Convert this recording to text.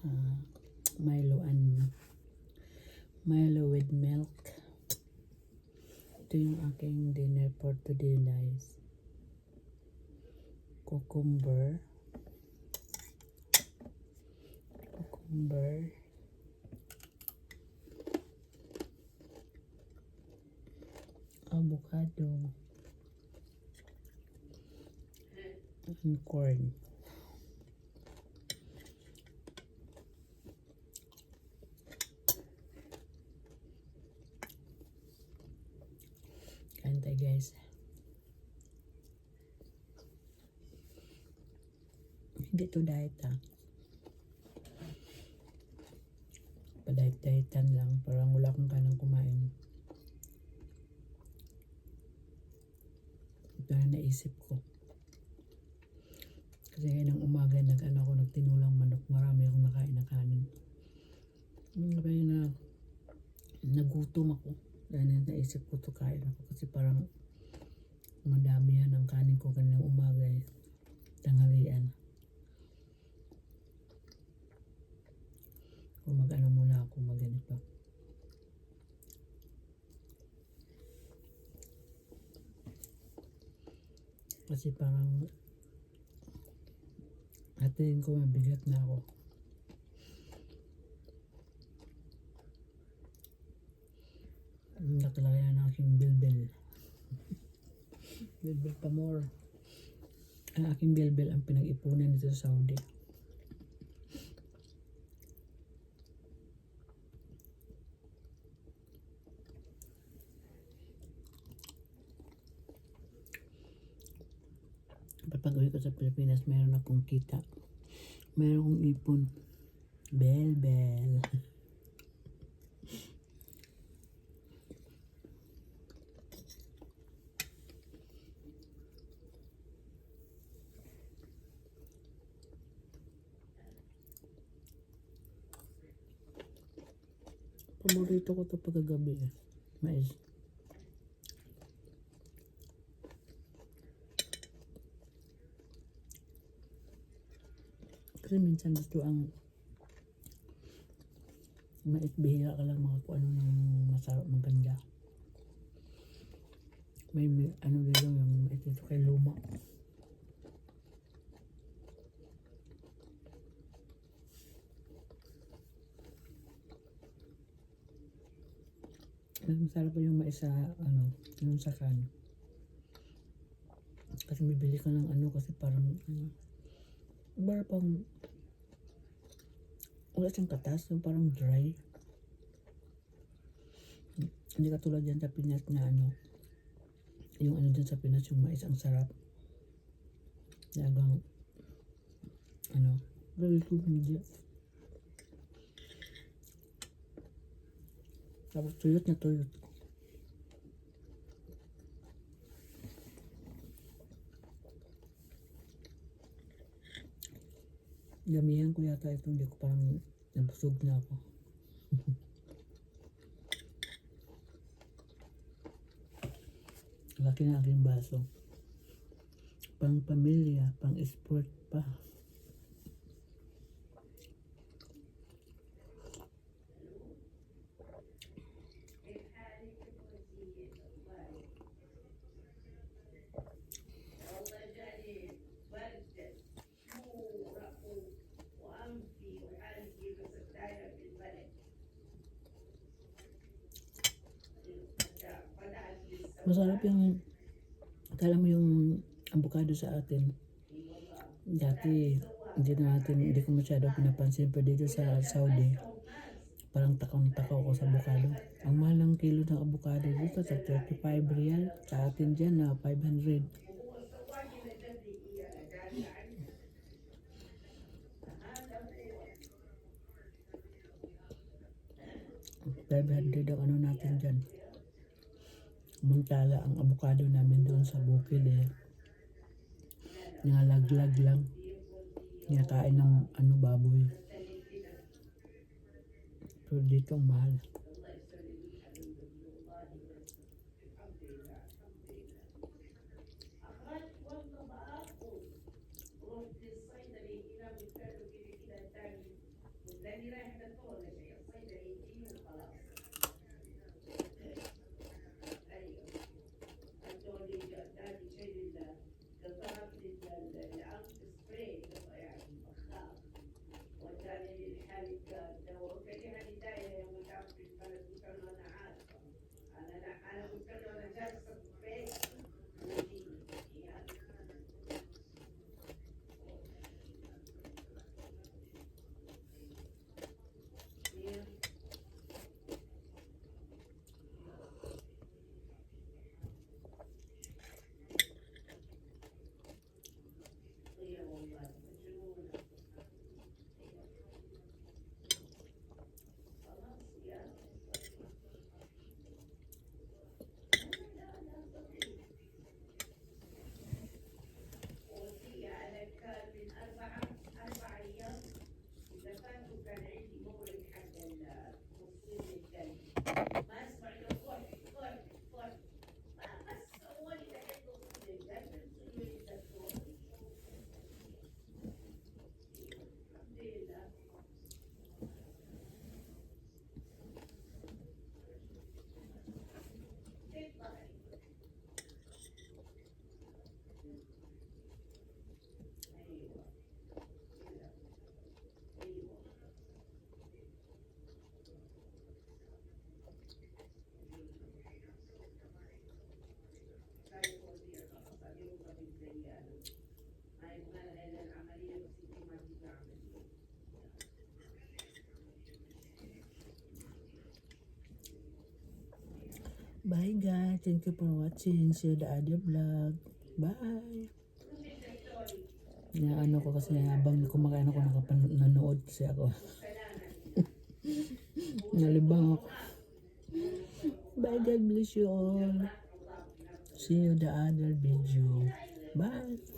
uh, Milo with milk. Ito yung aking dinner for today, guys. Cucumber, avocado, and corn. Kain tayo, guys. Hindi to diet, ha. Pa-diet-dietan lang. Parang wala akong kanang kumain. Ito na naisip ko. Kasi ngayon ng umaga, nagtinulang manok. Marami akong nakain na kanin. Kaya na nagutom ako. Dahil naisip ko to kain ako. Kasi parang madami yan ang kanin ko kaninang umaga eh. Tanghalian. Kung mag-ano muna ako, mag-ganito. Kasi parang atin ko mabigat na ako. Nakalagay na aking bilbil. Bilbil pa more. Ang aking bilbil ang pinag-ipunan dito sa Saudi. Pag-uwi ko sa Pilipinas, meron akong kita. Meron akong ipon. Bel. Paborito ko ito pagkagabi eh. Mais. Kasi minsan dito ang mais, bihira ka lang mga kung ano ng masarap, maganda. May ano dito yung mais dito kay Luma. Mas masarap pa yung mais sa ano, yung sa kan. Kasi bibili ka ng ano kasi parang pang wala siyang katas, yung parang dry. Hindi katulad yan sa Pinas na ano, yung ano dyan sa Pinas, yung mais ang sarap. Lagang ano, very good media. Tapos tuyot na tuyot. Damihan ko yata ito, hindi ko parang nabusog na ako. Laki na aking baso. Pang pamilya, pang sport pa. Masarap yung, akala mo yung avocado sa atin. Dati, hindi ko masyado pinapansin. Pero dito sa Saudi, parang takaw ko sa avocado. Ang mahal ng kilo ng avocado dito sa 35 real. Sa atin dyan na 500. $500 ang ano natin dyan. Muntala ang avocado namin doon sa bukid eh. Nalaglag lang. Nakain ng ano, baboy. Pero dito ang mahal. Bye guys. Thank you for watching. See you the other vlog. Bye. Na ano ko kasi habang kumakain ako nanood kasi ako. Nalibang ako. Bye, God bless you all. See you the other video. Bye.